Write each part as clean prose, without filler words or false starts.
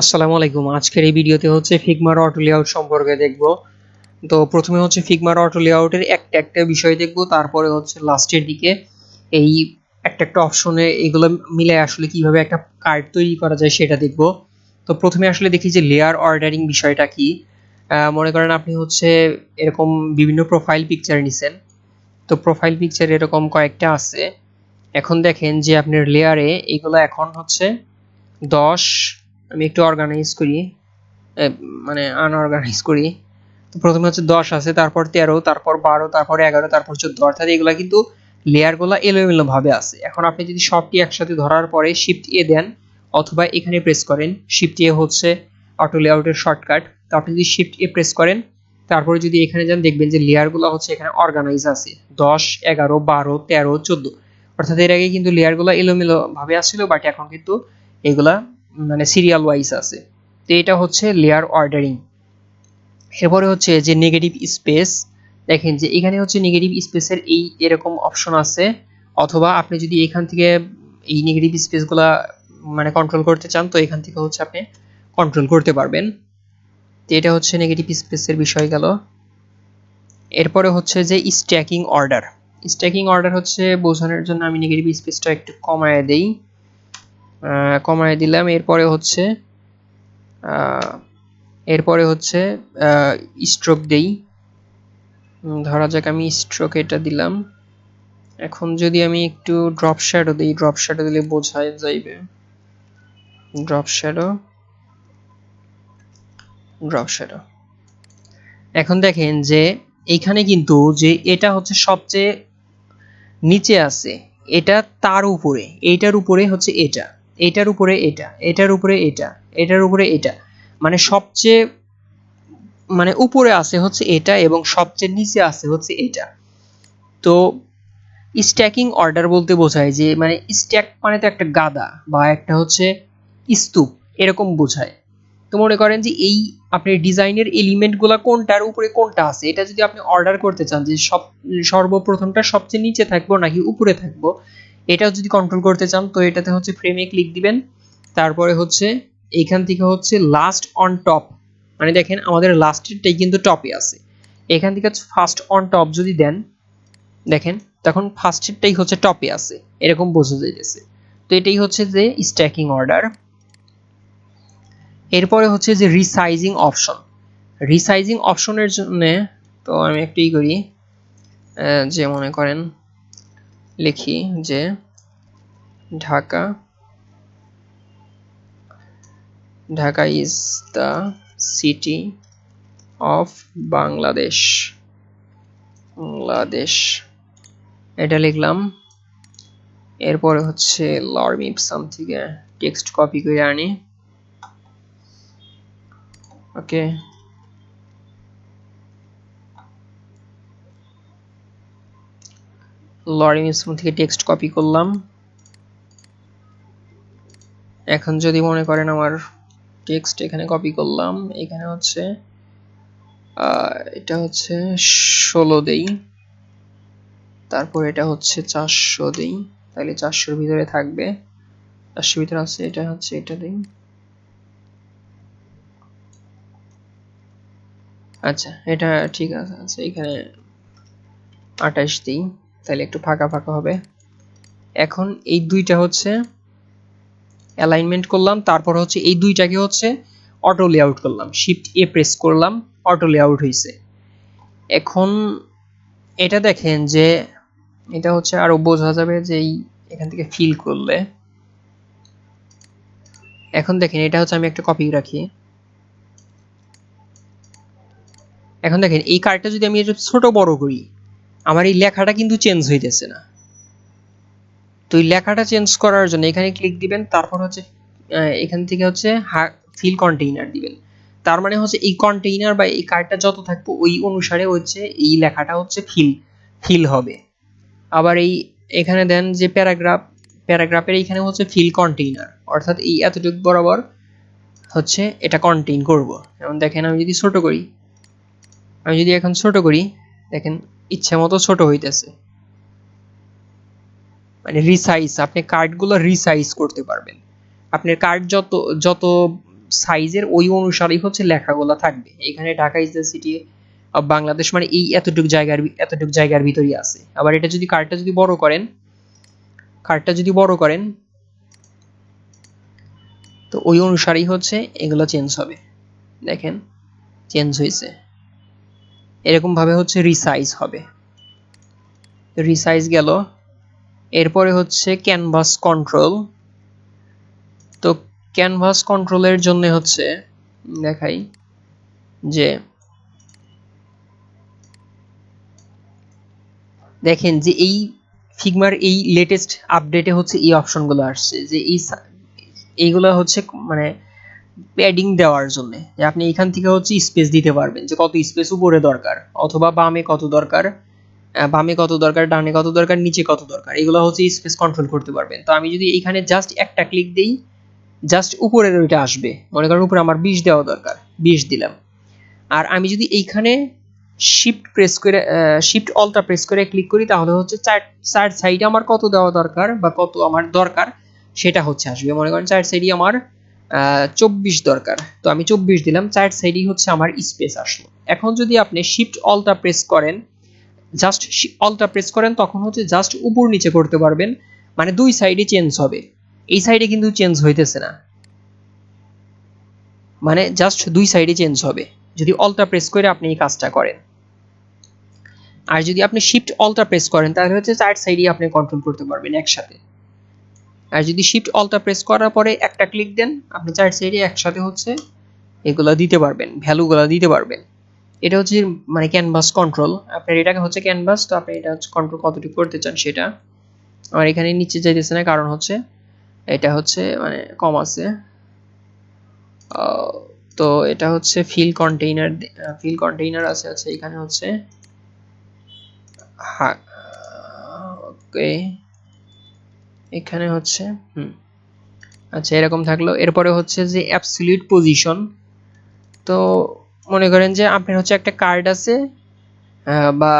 আসসালামু আলাইকুম। আজকের এই ভিডিওতে হচ্ছে ফিগমার অটো লেআউট সম্পর্কে দেখব। তো প্রথমে হচ্ছে ফিগমার অটো লেআউটের একটা বিষয় দেখব, তারপরে হচ্ছে লাস্টের দিকে এই একটা অপশনে এগুলো মিলে আসলে কিভাবে একটা কার্ড তৈরি করা যায় সেটা দেখব। তো প্রথমে আসলে দেখি যে লেয়ার অর্ডারিং বিষয়টা কি। মনে করেন আপনি হচ্ছে এরকম বিভিন্ন প্রোফাইল পিকচার নিছেন। তো প্রোফাইল পিকচার এরকম কয়েকটা আছে। এখন দেখেন যে আপনার লেয়ারে এগুলো এখন হচ্ছে 10, আমি একটু অর্গানাইজ করি, মানে আনঅর্গানাইজ করি। তো প্রথমে হচ্ছে 10 আছে, তারপর 13, তারপর 12, তারপর 11, তারপর 14, অর্থাৎ এগুলা কিন্তু লেয়ারগুলো এলোমেলো ভাবে আছে। এখন আপনি যদি সবটি একসাথে ধরার পরে শিফট এ দেন অথবা এখানে প্রেস করেন, শিফট এ হচ্ছে অটো লেআউটের শর্টকাট। তো আপনি যদি শিফট এ প্রেস করেন তারপরে যদি এখানে যান দেখবেন যে লেয়ারগুলো হচ্ছে এখানে অর্গানাইজ আছে 10, 11, 12, 13, 14। অর্থাৎ এর আগে কিন্তু লেয়ারগুলো এলোমেলো ভাবে আসছিল, বাট এখন কিন্তু এগুলা মানে সিরিয়াল ওয়াইজ আছে। তো এটা হচ্ছে লেয়ার অর্ডারিং। এরপরে হচ্ছে যে নেগেটিভ স্পেস, দেখেন যে এখানে হচ্ছে নেগেটিভ স্পেসের এই এরকম অপশন আছে, অথবা আপনি যদি এখান থেকে এই নেগেটিভ স্পেসগুলা মানে কন্ট্রোল করতে চান তো এখান থেকে হচ্ছে আপনি কন্ট্রোল করতে পারবেন। তো এটা হচ্ছে নেগেটিভ স্পেসের বিষয় গেল। এরপরে হচ্ছে যে স্ট্যাকিং অর্ডার। স্ট্যাকিং অর্ডার হচ্ছে বোঝানোর জন্য আমি নেগেটিভ স্পেসটা একটু কমায় দেই, কমায় দিলাম। এরপরে হচ্ছে স্ট্রোক দেই, ধরা যাক আমি স্ট্রোক এটা দিলাম। এখন যদি আমি একটু ড্রপ শ্যাডো দিই, ড্রপ শ্যাডো দিলে বোঝায় যাইবে। Drop shadow, drop shadow. এখন দেখেন যে এইখানে কিন্তু যে এটা হচ্ছে সবচেয়ে নিচে আছে, এটা তার উপরে, এইটার উপরে হচ্ছে এটা, এটার উপরে এটা, এটার উপরে এটা, এটার উপরে এটা, মানে সবচেয়ে মানে উপরে আছে হচ্ছে এটা এবং সবচেয়ে নিচে আছে হচ্ছে এটা। তো স্ট্যাকিং অর্ডার বলতে বোঝায় যে মানে স্ট্যাক মানে তো একটা গাদা বা একটা হচ্ছে স্তূপ এরকম বোঝায়। তো মনে করেন যে এই আপনি ডিজাইনের এলিমেন্টগুলো কোনটার উপরে কোনটা আছে, এটা যদি আপনি অর্ডার করতে চান যে সর্বপ্রথমটা সবচেয়ে নিচে থাকবো নাকি উপরে থাকবো, এটাও যদি কন্ট্রোল করতে চান তো এটাতে হচ্ছে ফ্রেমে ক্লিক দিবেন। তারপরে হচ্ছে এইখান থেকে হচ্ছে লাস্ট অন টপ, মানে দেখেন আমাদের লাস্টেরটাই কিন্তু টপে আছে। এখান থেকে ফার্স্ট অন টপ যদি দেন দেখেন তখন ফার্স্টেরটাই হচ্ছে টপে আছে, এরকম বোঝা যাইতেছে। তো এটাই হচ্ছে যে স্ট্যাকিং অর্ডার। এরপরে হচ্ছে যে রিসাইজিং অপশন। রিসাইজিং অপশনের জন্য তো আমি একটাই করি, যে মনে করেন লিখি যে Dhaka, Dhaka is the city of Bangladesh, Bangladesh এটা লিখলাম। এরপরে হচ্ছে লর্ম ইপসাম থেকে টেক্সট কপি করে আনি, ওকে। লর্ম ইপসাম থেকে টেক্সট কপি করলাম। এখন যদি মনে করেন আমার টেক্সট এখানে কপি করলাম, এখানে হচ্ছে এটা হচ্ছে 16 দেই, তারপর এটা হচ্ছে 400 দেই, তাহলে 400-র ভিতরে থাকবে, 400-র ভিতরে আছে, এটা হচ্ছে এটা দেই। আচ্ছা এটা ঠিক আছে, আচ্ছা এখানে 28 দিই, তাহলে একটু ফাঁকা ফাঁকা হবে। এখন এই দুইটা হচ্ছে অ্যালাইনমেন্ট করলাম, তারপর হচ্ছে এই দুইটাকে হচ্ছে অটো লেআউট করলাম, শিফট এ প্রেস করলাম, অটো লেআউট হয়েছে। এখন এটা দেখেন যে এটা হচ্ছে আরো বোঝা যাবে যে এখান থেকে ফিল করলে। এখন দেখেন এটা হচ্ছে আমি একটা কপি রাখি। এখন দেখেন এই কার্ডটা যদি আমি ছোট বড় করি আমার এই লেখাটা কিন্তু চেঞ্জ হইতেছে না। তো এই লেখাটা চেঞ্জ করার জন্য এখানে ক্লিক দিবেন, তারপর হচ্ছে এখান থেকে হচ্ছে ফিল কন্টেইনার দিবেন। তার মানে হচ্ছে এই কন্টেইনার বা এই কার্ডটা যত থাকবে ওই অনুসারে হচ্ছে এই লেখাটা হচ্ছে ফিল হবে। আবার এই এখানে দেন যে প্যারাগ্রাফ, প্যারাগ্রাফের এইখানে হচ্ছে ফিল কন্টেইনার, অর্থাৎ এই এতটুকু বরাবর হচ্ছে এটা কন্টেইন করব। যেমন দেখেন আমি যদি ছোট করি, আমি যদি এখন ছোট করি দেখেন ইচ্ছা মতো ছোট হইতেছে, মানে রিসাইজ, আপনি কার্ডগুলো রিসাইজ করতে পারবেন। আপনার কার্ড যত যত সাইজের ওই অনুসারেই হচ্ছে লেখাগুলো থাকবে। এখানে Dhaka is the city of Bangladesh মানে এই এতটুকু জায়গার ভিতরেই আছে। আবার এটা যদি কার্ডটা যদি বড় করেন তো ওই অনুসারেই হচ্ছে এগুলো চেঞ্জ হবে। দেখেন চেঞ্জ হয়েছে, এরকম ভাবে হচ্ছে রিসাইজ হবে। রিসাইজ গেল। এরপরে হচ্ছে ক্যানভাস কন্ট্রোল। তো ক্যানভাস কন্ট্রোলের জন্য হচ্ছে দেখাই যে দেখেন যে এই ফিগমার এই লেটেস্ট আপডেটে হচ্ছে এই অপশনগুলো আসছে যে এইগুলো হচ্ছে মানে প্যাডিং দেওয়ার জন্য, যে আপনি এখান থেকে হচ্ছে স্পেস দিতে পারবেন যে কত স্পেস উপরে দরকার অথবা বামে কত দরকার, ডানে কত দরকার, নিচে কত দরকার, এগুলো হচ্ছে স্পেস কন্ট্রোল করতে পারবেন। তো আমি যদি এইখানে জাস্ট একটা ক্লিক দেই জাস্ট উপরের ওইটা আসবে, মনে করেন উপরে আমার 20 দেওয়া দরকার, 20 দিলাম। আর আমি যদি এইখানে শিফট অল্টা প্রেস করে ক্লিক করি তাহলে হচ্ছে চার সাইডে আমার কত দেওয়া দরকার বা কত আমার দরকার সেটা হচ্ছে আসবে। মনে করেন চার সাইডে আমার 24 দরকার, তো আমি 24 দিলাম, চার সাইডেই হচ্ছে আমার স্পেস আসলো। এখন যদি আপনি শিফট অল্টা প্রেস করেন, জাস্ট অল্টা প্রেস করেন তখন হচ্ছে জাস্ট উপর নিচে করতে পারবেন, মানে দুই সাইডে চেঞ্জ হবে। এই সাইডে কিন্তু চেঞ্জ হইতেছে না, মানে জাস্ট দুই সাইডে চেঞ্জ হবে যদি অল্টা প্রেস করে আপনি এই কাজটা করেন। আর যদি আপনি শিফট অল্টা প্রেস করেন তাহলে হচ্ছে চার সাইডে আপনি কন্ট্রোল করতে পারবেন একসাথে। আর যদি শিফট অল্টা প্রেস করার পরে একটা ক্লিক দেন আপনি চার সাইডে একসাথে হচ্ছে এগুলা দিতে পারবেন, ভ্যালুগুলা দিতে পারবেন। এটা হচ্ছে মানে ক্যানভাস কন্ট্রোল। আপনার এটাকে হচ্ছে ক্যানভাস, তো আপনি এটা হচ্ছে কন্ট্রোল কতটুকু করতে চান সেটা। আমার এখানে নিচে যাইতেছে না কারণ হচ্ছে এটা হচ্ছে মানে কম আছে। তো এটা হচ্ছে ফিল কন্টেইনার আছে এখানে হচ্ছে ওকে এখানে হচ্ছে আচ্ছা এরকম থাকলো। এরপরে হচ্ছে যে অ্যাবসলিউট পজিশন। তো মনে করেন যে আপনার হচ্ছে একটা কার্ড আছে বা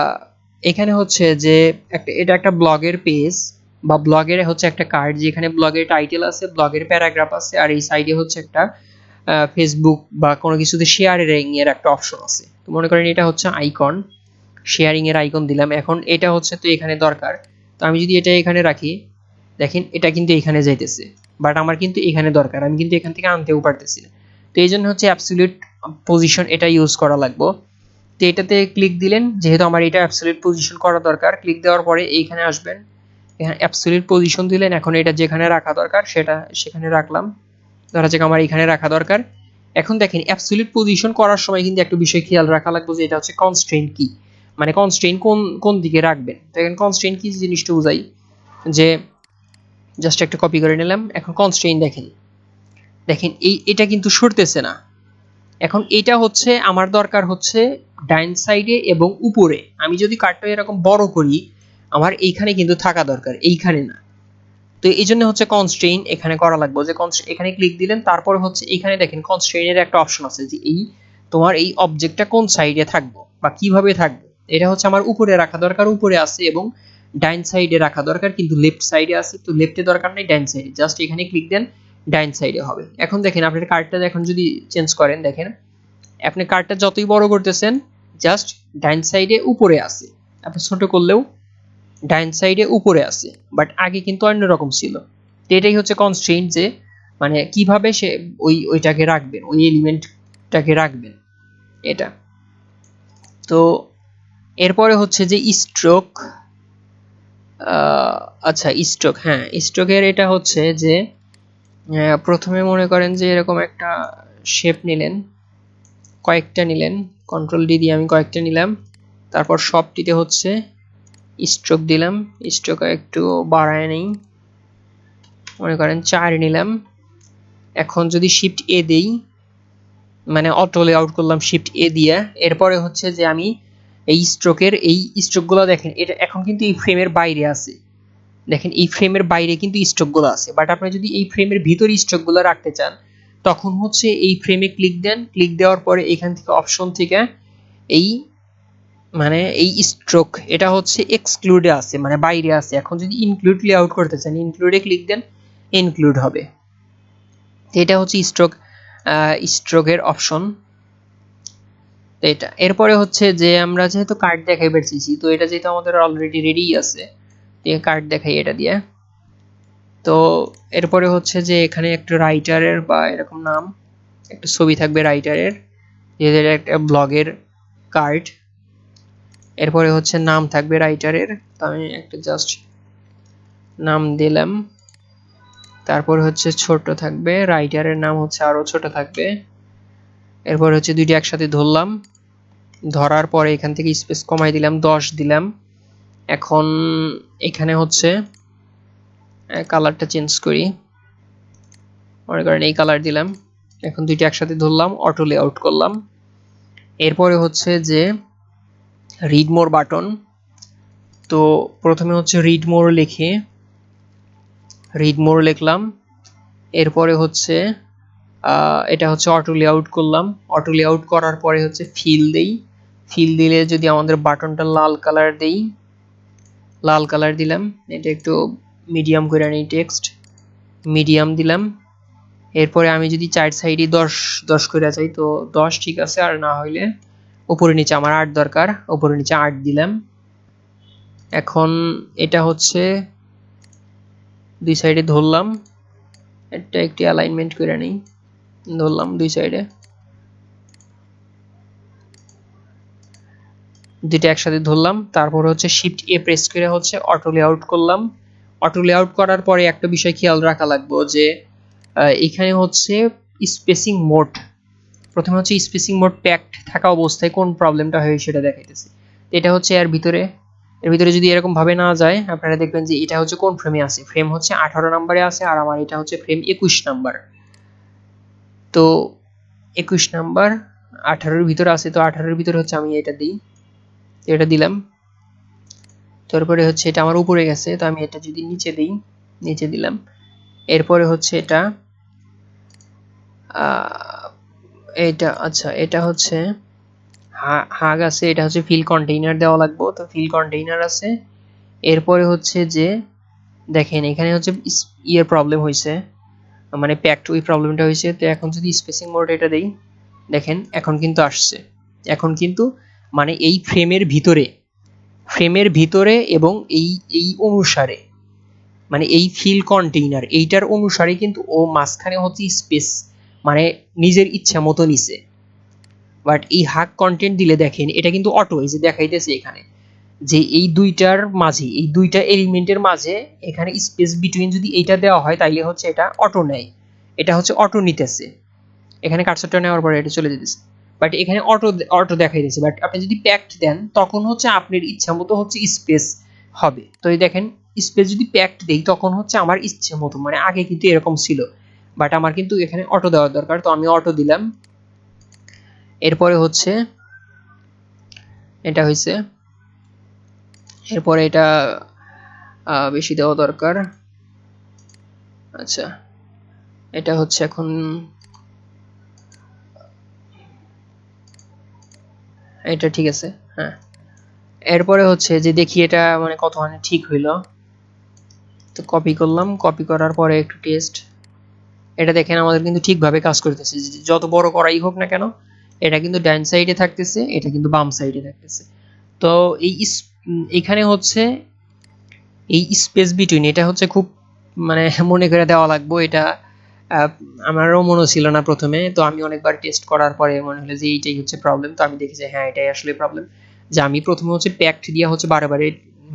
এখানে হচ্ছে যে এটা একটা ব্লগের পেজ বা ব্লগের হচ্ছে একটা কার্ড, যেখানে ব্লগের টাইটেল আছে, ব্লগের প্যারাগ্রাফ আছে, আর এই সাইডে হচ্ছে একটা ফেসবুক বা কোনো কিছুতে শেয়ারিং এর একটা অপশন আছে। তো মনে করেন এটা হচ্ছে আইকন, শেয়ারিং এর আইকন দিলাম। এখন এটা হচ্ছে তো এখানে দরকার, তো আমি যদি এটা এখানে রাখি দেখেন এটা কিন্তু এখানে যাইতেছে, বাট আমার কিন্তু এখানে দরকার, আমি কিন্তু এখান থেকে আনতেও পারতেছি না। তো এই জন্য হচ্ছে অ্যাবসলিউট পজিশন এটা ইউজ করা লাগবে। তো এটাতে ক্লিক দিলেন, যেহেতু আমার এটা অ্যাবসলিউট পজিশন করা দরকার, ক্লিক দেওয়ার পরে এইখানে আসবেন, এখানে অ্যাবসলিউট পজিশন দিলেন। এখন এটা যেখানে রাখা দরকার সেটা সেখানে রাখলাম, ধরা যাক আমার এখানে রাখা দরকার। এখন দেখেন অ্যাবসলিউট পজিশন করার সময় কিন্তু একটা বিষয় খেয়াল রাখা লাগবে যে এটা হচ্ছে কনস্ট্রেইন কি, মানে কনস্ট্রেইন কোন দিকে রাখবেন। তো এখন কনস্ট্রেইন কি জিনিসটা বুঝাই, যে জাস্ট একটা কপি করে নিলাম। এখন কনস্ট্রেইন দেখেন এটা কিন্তু সরতেছে না। এখন এটা হচ্ছে আমার দরকার হচ্ছে ডাইন সাইডে এবং উপরে। আমি যদি কার্ডটা এরকম বড় করি আমার এইখানে কিন্তু থাকা দরকার, এইখানে না। তো এই জন্য হচ্ছে কনস্ট্রেইন এখানে করা লাগবে, যে এখানে ক্লিক দিলেন, তারপরে হচ্ছে এখানে দেখেন কনস্ট্রেইনের একটা অপশন আছে যে তোমার এই অবজেক্টটা কোন সাইডে থাকবে বা কিভাবে থাকবে। এটা হচ্ছে আমার উপরে রাখা দরকার, উপরে আছে, এবং ডাইন সাইডে রাখা দরকার কিন্তু লেফট সাইডে আছে। তো লেফটে দরকার নেই, ডাইন সাইডে, জাস্ট এখানে ক্লিক দেন, ডাইন সাইডে হবে। এখন দেখেন আপনার কার্ডটা এখন যদি চেঞ্জ করেন, দেখেন আপনি কার্ডটা যতই বড় করতেছেন জাস্ট ডাইন সাইডে উপরে আছে, আপনি ছোট করলেও ডাইন সাইডে উপরে আছে, বাট আগে কিন্তু অন্যরকম ছিল। তো এটাই হচ্ছে কনস্ট্রেইন্ট, যে মানে কিভাবে সে ওইটাকে রাখবেন, ওই এলিমেন্টটাকে রাখবেন এটা। তো এরপরে হচ্ছে যে স্ট্রোক। আচ্ছা স্ট্রোক, হ্যাঁ স্ট্রোকের এটা হচ্ছে যে প্রথমে মনে করেন যে এরকম একটা শেপ নিলেন, কয়েকটা নিলেন, কন্ট্রোল ডি দিয়ে আমি কয়েকটা নিলাম, তারপর সবটিতে হচ্ছে স্ট্রোক দিলাম। স্ট্রোক একটু বাড়ায় নেই, মনে করেন 4 নিলাম। এখন যদি শিফট এ দেই, মানে অটো লেআউট করলাম শিফট এ দিয়ে, এরপরে হচ্ছে যে আমি এই স্ট্রোকের এই স্ট্রোকগুলো দেখেন এটা এখন কিন্তু এই ফ্রেমের বাইরে আছে। দেখেন এই ফ্রেমের বাইরে কিন্তু স্ট্রোকগুলো আছে, বাট আপনি যদি এই ফ্রেমের ভিতরে স্ট্রোকগুলো রাখতে চান তখন হচ্ছে এই ফ্রেমে ক্লিক দেন, ক্লিক দেওয়ার পরে এখান থেকে অপশন থেকে এই মানে এই স্ট্রোক এটা হচ্ছে এক্সক্লুডে আছে, মানে বাইরে আছে। এখন যদি ইনক্লুড লেআউট করতে চান ইনক্লুডে ক্লিক দেন, ইনক্লুড হবে। এটা হচ্ছে স্ট্রোক স্ট্রোকের অপশন। তো এটা এরপরে হচ্ছে যে আমরা যেহেতু কার্ড দেখাই পেরেছি, তো এটা যেহেতু আমাদের অলরেডি রেডি আছে, কার্ড দেখাই এটা দিয়ে। তো এরপরে হচ্ছে যে এখানে একটা রাইটারের বা এরকম নাম একটা ছবি থাকবে রাইটারের, যেটা একটা ব্লগের কার্ড। এরপরে হচ্ছে নাম থাকবে রাইটারের, তো আমি একটা জাস্ট নাম দিলাম। তারপর হচ্ছে ছোট থাকবে, রাইটারের নাম হচ্ছে আরো ছোট থাকবে। এরপর হচ্ছে দুইটা একসাথে ধরলাম, ধরার পরে এখান থেকে স্পেস কমাই দিলাম, 10 দিলাম। এখন এখানে হচ্ছে কালারটা চেঞ্জ করি, মনে করেন এই কালার দিলাম। এখন দুইটা একসাথে ধরলাম, অটো লেআউট করলাম। এরপরে হচ্ছে যে রিড মোর বাটন, তো প্রথমে হচ্ছে রিড মোর লিখে রিড মোর লিখলাম। এরপরে হচ্ছে এটা হচ্ছে অটো লেআউট করলাম। অটো লেআউট করার পরে হচ্ছে ফিল দেই, ফিল দিলে যদি আমাদের বাটনটা লাল কালার দেই, লাল কালার দিলাম। এটা একটু মিডিয়াম করে নিই, টেক্সট মিডিয়াম দিলাম। এরপরে আমি যদি চার সাইডে 10 করে চাই তো 10 ঠিক আছে, আর না হইলে উপরে নিচে আমার 8 দরকার, উপরে নিচে 8 দিলাম। এখন এটা হচ্ছে দুই সাইডে ধরলাম, এটা একটি অ্যালাইনমেন্ট করে নেই, ধরলাম দুই সাইডে, দুইটা একসাথে ধরলাম। তারপর হচ্ছে শিফট এ প্রেস করে হচ্ছে অটো লেআউট করলাম। অটো লেআউট করার পরে একটা বিষয় খেয়াল রাখা লাগবে যে এখানে হচ্ছে স্পেসিং মোড, প্রথমে হচ্ছে স্পেসিং মোড প্যাকড থাকা অবস্থায় কোন প্রবলেমটা হয় সেটা দেখাইতেছে। এটা হচ্ছে এর ভিতরে যদি এরকম ভাবে না যায়, আপনারা দেখবেন যে এটা হচ্ছে কোন ফ্রেমে আছে, ফ্রেম হচ্ছে 18 নম্বরে আছে, আর আমার এটা হচ্ছে ফ্রেম 21 নাম্বার। তো 21 নাম্বার 18-এর ভিতরে আছে, তো 18-এর ভিতরে হচ্ছে আমি এটা দিই, এটা দিলাম। তারপরে হচ্ছে এটা আমার উপরে গেছে, তো আমি এটা যদি নিচে দিই, নিচে দিলাম। এরপরে হচ্ছে এটা এটা আচ্ছা, এটা হচ্ছে হাগ আছে, এটা হচ্ছে ফিল কন্টেইনার দেওয়া লাগবে, তো ফিল কন্টেইনার আছে। এরপরে হচ্ছে যে দেখেন এখানে হচ্ছে ইয়ের প্রবলেম হয়েছে, মানে প্যাকড ওই প্রবলেমটা হয়েছে। তো এখন যদি স্পেসিং মোড এটা দেই, দেখেন এখন কিন্তু আসছে, এখন কিন্তু মানে এই ফ্রেমের ভিতরে এবং এই অনুসারে, মানে এই ফিল কন্টেইনার এইটার অনুসারে কিন্তু ও মাঝখানে হচ্ছে স্পেস মানে নিজের ইচ্ছা মতো নিছে। বাট এই হাগ কন্টেন্ট দিলে দেখেন এটা কিন্তু অটো, এই যে দেখাইতেছে এখানে যে এই দুইটার মাঝে, এই দুইটা এলিমেন্টের মাঝে এখানে স্পেস বিটুইন যদি এইটা দেওয়া হয় তাইলে হচ্ছে এটা অটো নেয়, এটা হচ্ছে অটো নিতেছে। এখানে কার্সরটা নেওয়ার পরে এটা চলে যেতেছে, বাট এখানে অটো দেখাইতেছে। বাট আপনি যদি প্যাকড দেন তখন হচ্ছে আপনার ইচ্ছা মতো হচ্ছে স্পেস হবে। তো এই দেখেন স্পেস যদি প্যাকড দেই তখন হচ্ছে আমার ইচ্ছে মতো, মানে আগে কিন্তু এরকম ছিল, বাট আমার কিন্তু এখানে অটো দেওয়ার দরকার, তো আমি অটো দিলাম। এরপরে হচ্ছে এটা হয়েছে, এরপরে এটা বেশি দেওয়া দরকার। আচ্ছা, এটা হচ্ছে এখন এটা ঠিক আছে, হ্যাঁ। এরপরে হচ্ছে যে দেখি এটা মানে কতখানি ঠিক হইলো, তো কপি করলাম, কপি করার পরে একটু টেস্ট, এটা দেখেন আমাদের কিন্তু ঠিকভাবে কাজ করতেছে, যত বড় করাই হোক না কেন এটা কিন্তু ডান সাইডে থাকতেছে, এটা কিন্তু বাম সাইডে থাকতেছে। তো এইখানে হচ্ছে এই স্পেস বিটুইন এটা হচ্ছে খুব মানে মনে করে দেওয়া লাগবে। এটা আমারও মনে ছিল না প্রথমে, তো আমি অনেকবার টেস্ট করার পরে মনে হলো যে এইটাই হচ্ছে প্রবলেম। তো আমি দেখি যে হ্যাঁ এটাই আসলে প্রবলেম, যে আমি প্রথমে হচ্ছে প্যাকড দিয়ে হচ্ছে বারে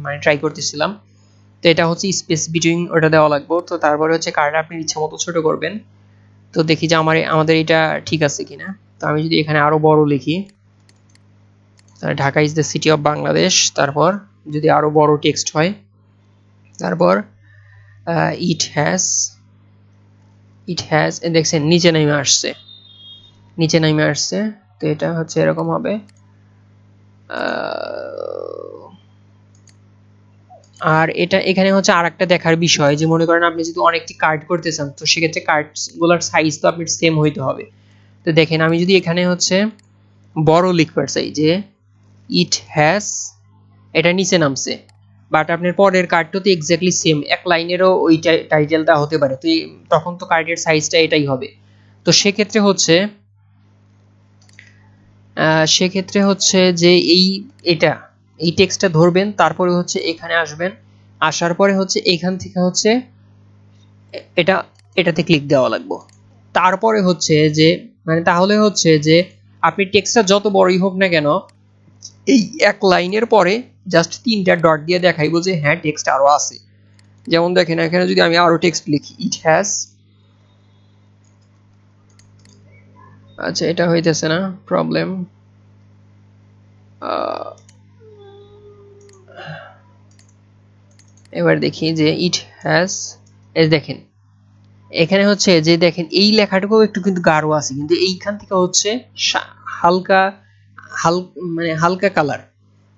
মানে ট্রাই করতেছিলাম। তো এটা হচ্ছে স্পেস বিটুইন ওটা দেওয়া লাগবে। তো তারপরে হচ্ছে কার্ডটা আপনি ইচ্ছা মতো ছোট করবেন। তো দেখি যে আমাদের এটা ঠিক আছে কিনা। তো আমি যদি এখানে আরো বড় লিখি, Dhaka is the city of Bangladesh, তারপর যদি আরো বড় টেক্সট হয়, তারপর ইট হ্যাজ দেখছেন নিচে নেমে আসছে, নিচে নেমে আসছে। তো এটা হচ্ছে এরকম হবে। আর এটা এখানে হচ্ছে আরেকটা দেখার বিষয় যে মনে করেন আপনি যদি অনেকটি কার্ড করতে চান, তো সেক্ষেত্রে কার্ডগুলোর সাইজ তো আপনার সেম হইতে হবে। তো দেখেন আমি যদি এখানে হচ্ছে বড় লিখতে চাই যে ইট হ্যাজ, এটা নিচে নামছে, বাট আপনার পরের কার্ডটা তো এক্স্যাক্টলি সেম, এক লাইনেরও ওই টাইটেলটা হতে পারে, তো তখন তো কার্ডের সাইজটা এটাই হবে। তো সেক্ষেত্রে হচ্ছে যে এই টেক্সটটা ধরবেন, তারপরে হচ্ছে এখানে আসবেন, আসার পরে হচ্ছে এখান থেকে হচ্ছে এটাতে ক্লিক দেওয়া লাগবে। তারপরে হচ্ছে যে তাহলে হচ্ছে যে আপনি টেক্সটটা যত বড়ই হোক না কেন, এই এক লাইনের পরে জাস্ট 3টা ডট দিয়ে দেখাইবো যে হ্যাঁ টেক্সট আরো আছে। যেমন দেখেন এখানে যদি আমি আরো টেক্সট লিখি, ইট হ্যাজ, আচ্ছা এটা হইতেছে না, প্রবলেম। এবার দেখি যে ইট হ্যাজ, এই দেখেন এখানে হচ্ছে যে দেখেন এই লেখাটুকু একটু কিন্তু গাঢ় আছে, কিন্তু এইখান থেকে হচ্ছে হালকা হালকা কালার।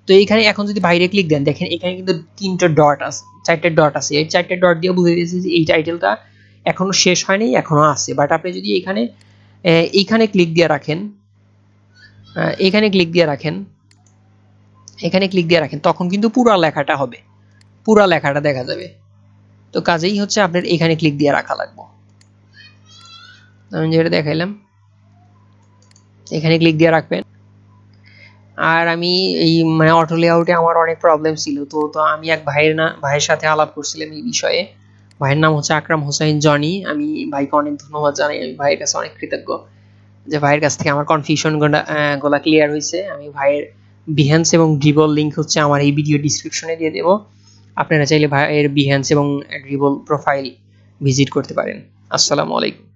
তো এইখানে এখন যদি বাইরে ক্লিক দেন, দেখেন এখানে কিন্তু 3টা ডট আছে, 4টা ডট আছে। এই 4টা ডট দিয়ে বুঝে গেছি যে এই টাইটেলটা এখনো শেষ হয়নি, এখনো আছে। বাট আপনি যদি এইখানে ক্লিক দিয়ে রাখেন, এখানে ক্লিক দিয়ে রাখেন, তখন কিন্তু পুরা লেখাটা হবে, পুরা লেখাটা দেখা যাবে। তো কাজেই হচ্ছে আপনার এখানে ক্লিক দিয়ে রাখা লাগবে। আমি যেটা দেখাইলাম এখানে ক্লিক দিয়ে রাখবেন। আর আমি এই অটো লেআউটে আমার অনেক প্রবলেম ছিল, তো আমি এক ভাইয়ের সাথে আলাপ করছিলাম এই বিষয়ে। ভাইয়ের নাম হচ্ছে আকরাম হোসাইন জনি। আমি ভাইকে অনেক ধন্যবাদ জানাই, আমি ভাইয়ের কাছে অনেক কৃতজ্ঞ যে ভাইয়ের কাছ থেকে আমার কনফিউশন গুলা ক্লিয়ার হয়েছে। আমি ভাইয়ের বিহেন্স এবং ড্রিবল লিংক হচ্ছে আমার এই ভিডিও ডিসক্রিপশনে দিয়ে দেবো, আপনারা চাইলে ভাইয়ের বিহেন্স এবং ড্রিবল প্রোফাইল ভিজিট করতে পারেন। আসসালামু আলাইকুম।